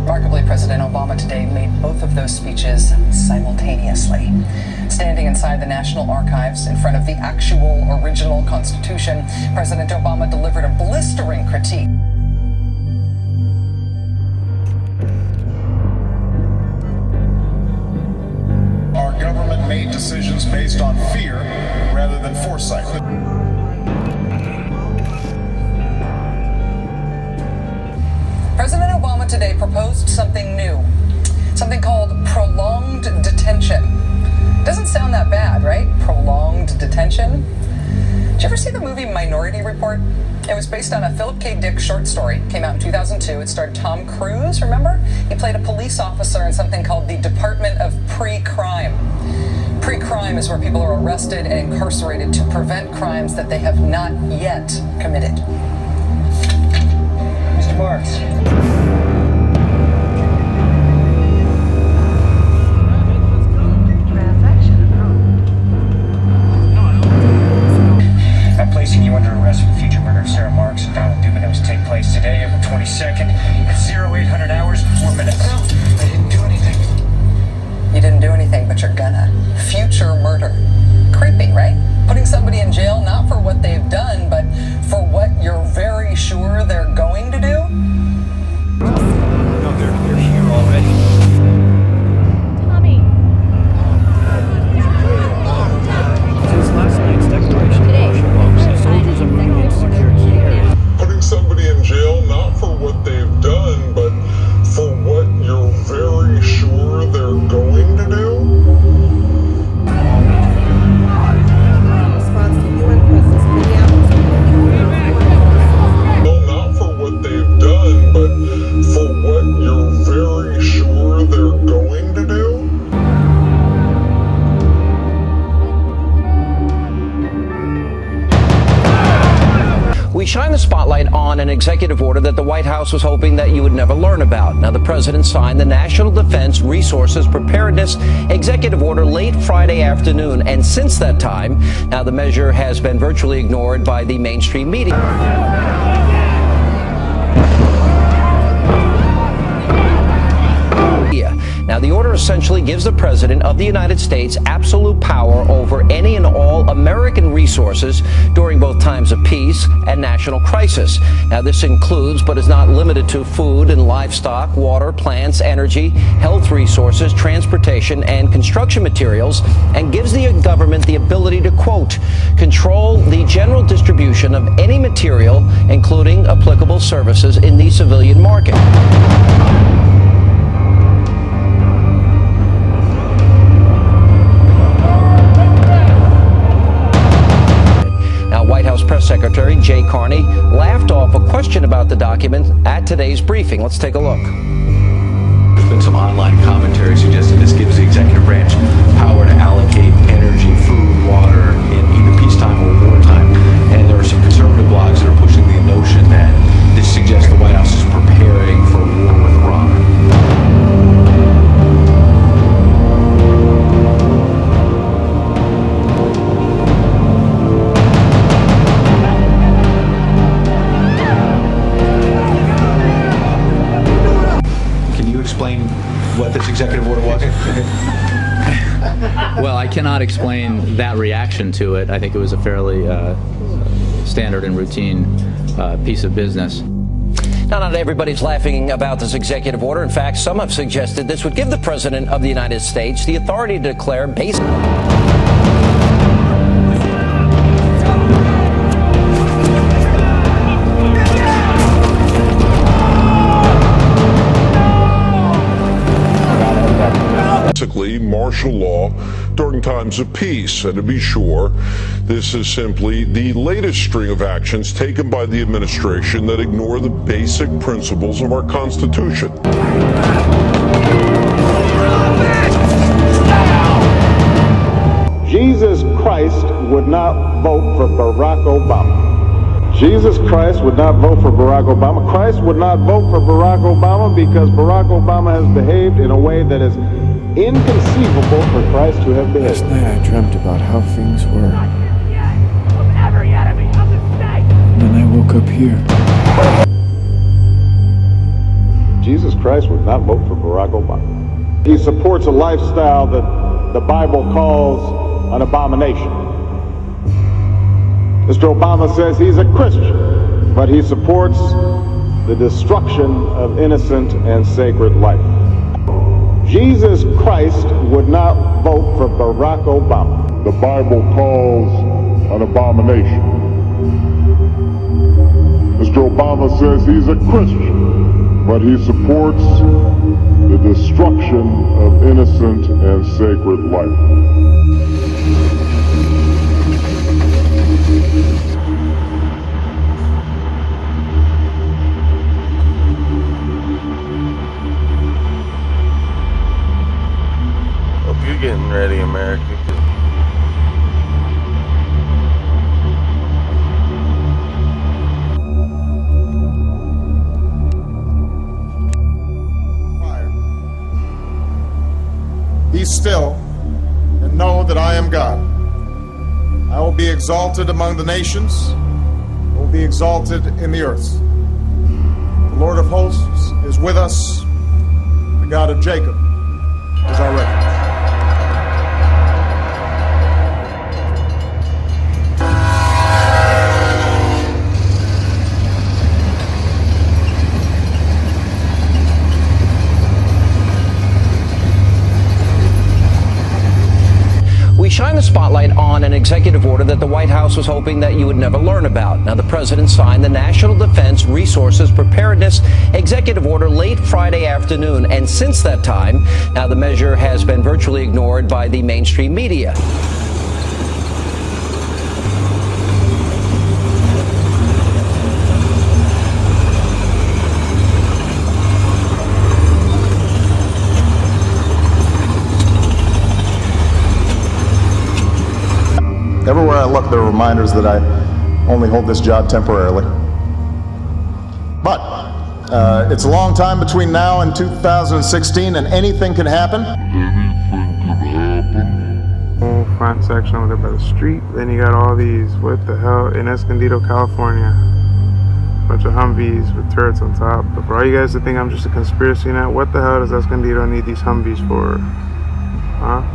Remarkably, President Obama today made both of those speeches simultaneously. Standing inside the National Archives in front of the actual original Constitution, President Obama delivered a blistering critique. Our government made decisions based on fear rather than foresight. President Obama today proposed something new, something called prolonged detention. Doesn't sound that bad, right? Prolonged detention. Did you ever see the movie Minority Report? It was based on a Philip K. Dick short story. Came out in 2002. It starred Tom Cruise, remember? He played a police officer in something called the Department of Pre-Crime. Pre-crime is where people are arrested and incarcerated to prevent crimes that they have not yet committed. Mr. Marks. I'm placing you under arrest for the future murder of Sarah Marks and Donald Dubin that was to take place today, April 22nd, at 0800 hours and 4 minutes. No, I didn't do anything. You didn't do anything, but you're gonna. Future murder. Creepy, right? Putting somebody in jail not for what they've done, but for what you're very sure they're going to do? No, they're here already. Tommy. Since last night's declaration of martial law, soldiers are moving into secure key areas. Putting somebody in jail not for what they've done, but for what you're very sure they're going to do? Response to UN presence in Minneapolis. No, not for what they've done, but for what you're very sure they're going to do? We shine the spotlight on an executive order that the White House was hoping that you would never learn about. Now, the president signed the National Defense Resources Preparedness Executive Order late Friday afternoon. And since that time, now the measure has been virtually ignored by the mainstream media. Now, the order essentially gives the President of the United States absolute power over any and all American resources during both times of peace and national crisis. Now, this includes, but is not limited to, food and livestock, water, plants, energy, health resources, transportation, and construction materials, and gives the government the ability to, quote, control the general distribution of any material, including applicable services, in the civilian market. White House Press Secretary Jay Carney laughed off a question about the document at today's briefing. Let's take a look. There's been some online commentary suggesting this gives the executive branch power to allocate energy, food, water in either peacetime or wartime. And there are some conservative blogs that are pushing the notion that this suggests the White House is preparing for a war with Iran. What this executive order was? Well, I cannot explain that reaction to it. I think it was a fairly standard and routine piece of business. Now, not everybody's laughing about this executive order. In fact, some have suggested this would give the President of the United States the authority to declare basic... Basically, martial law during times of peace. And to be sure, this is simply the latest string of actions taken by the administration that ignore the basic principles of our Constitution. Jesus Christ would not vote for Barack Obama. Jesus Christ would not vote for Barack Obama. Christ would not vote for Barack Obama because Barack Obama has behaved in a way that is inconceivable for Christ to have behaved. Last night I dreamt about how things were. And then I woke up here. Jesus Christ would not vote for Barack Obama. He supports a lifestyle that the Bible calls an abomination. Mr. Obama says he's a Christian, but he supports the destruction of innocent and sacred life. Jesus Christ would not vote for Barack Obama. The Bible calls an abomination. Mr. Obama says he's a Christian, but he supports the destruction of innocent and sacred life. Hope you're getting ready, America. Be still and know that I am God. I will be exalted among the nations, I will be exalted in the earth. The Lord of hosts is with us, the God of Jacob is our refuge. We shine the spotlight on an executive order that the White House was hoping that you would never learn about. Now, the president signed the National Defense Resources Preparedness Executive Order late Friday afternoon. And since that time, now the measure has been virtually ignored by the mainstream media. Everywhere I look, there are reminders that I only hold this job temporarily. But it's a long time between now and 2016, and anything can happen. Whole front section over there by the street. Then you got all these, what the hell, in Escondido, California. Bunch of Humvees with turrets on top. But for all you guys that think I'm just a conspiracy nut, what the hell does Escondido need these Humvees for? Huh?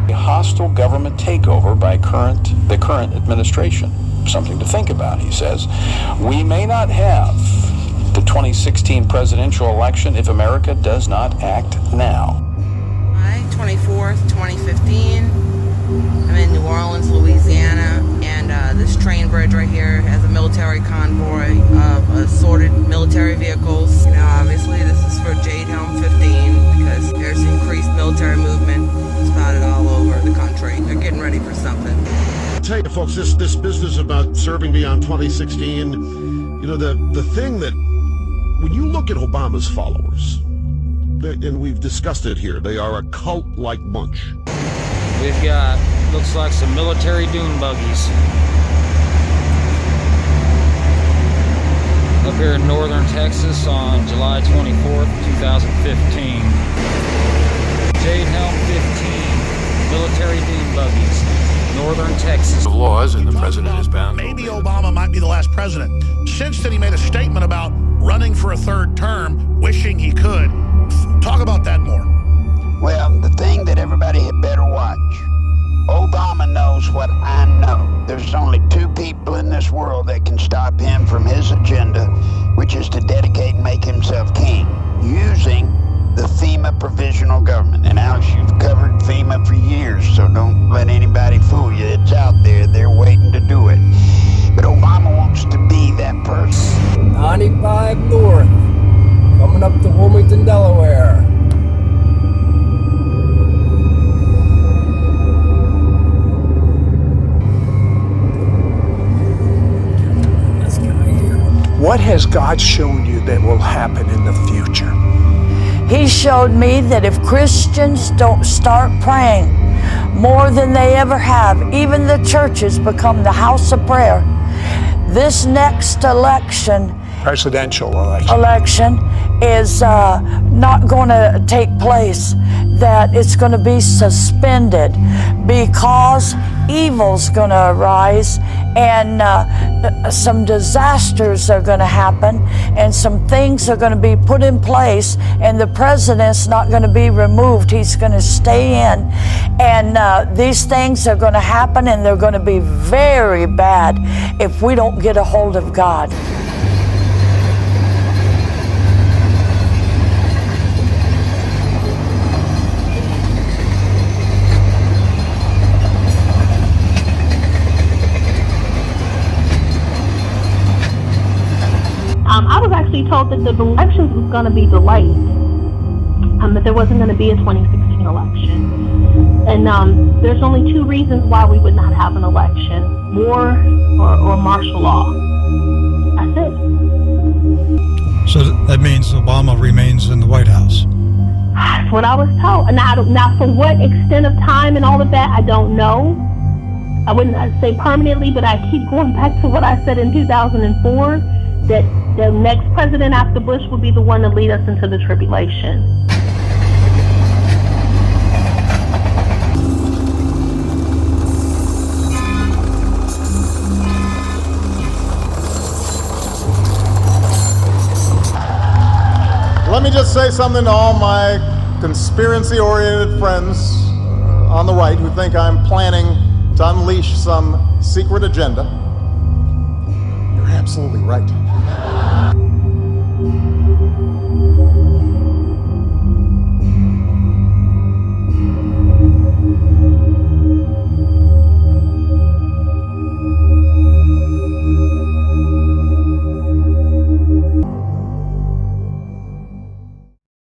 A hostile government takeover by the current administration. Something to think about, he says. We may not have the 2016 presidential election if America does not act now. July 24th, 2015. I'm in New Orleans, Louisiana, and this train bridge right here has a military convoy of assorted military vehicles. You know, obviously this is for Jade Helm 15 because there's increased military movement spotted all over the country. They're getting ready for something. I'll tell you, folks, this business about serving beyond 2016, you know, the thing that, when you look at Obama's followers, and we've discussed it here, they are a cult-like bunch. We've got, looks like some military dune buggies up here in northern Texas on July 24th, 2015. Jade Helm 15, military dune buggies, northern Texas. Laws, and the president is bound. Maybe Obama might be the last president. Since then, he made a statement about running for a third term, wishing he could. Talk about that more. Well, the thing that everybody had better watch. Obama knows what I know. There's only two people in this world that can stop him from his agenda, which is to dedicate and make himself king, using the FEMA provisional government. And Alex, you've covered FEMA for years, so don't let anybody fool you. It's out there. They're waiting to do it. But Obama wants to be that person. 95 North, coming up to Wilmington, Delaware. What has God shown you that will happen in the future? He showed me that if Christians don't start praying more than they ever have, even the churches become the house of prayer. This next election, presidential election is not going to take place, that it's going to be suspended because evil's going to arise, and some disasters are going to happen, and some things are going to be put in place, and the president's not going to be removed. He's going to stay in, and these things are going to happen, and they're going to be very bad if we don't get a hold of God. I was actually told that the elections was going to be delayed, that there wasn't going to be a 2016 election. And there's only two reasons why we would not have an election: war or martial law. That's it. So that means Obama remains in the White House. That's what I was told. Now, for what extent of time and all of that, I don't know. I wouldn't say permanently, but I keep going back to what I said in 2004, that the next president after Bush will be the one to lead us into the tribulation. Let me just say something to all my conspiracy-oriented friends on the right who think I'm planning to unleash some secret agenda. You're absolutely right.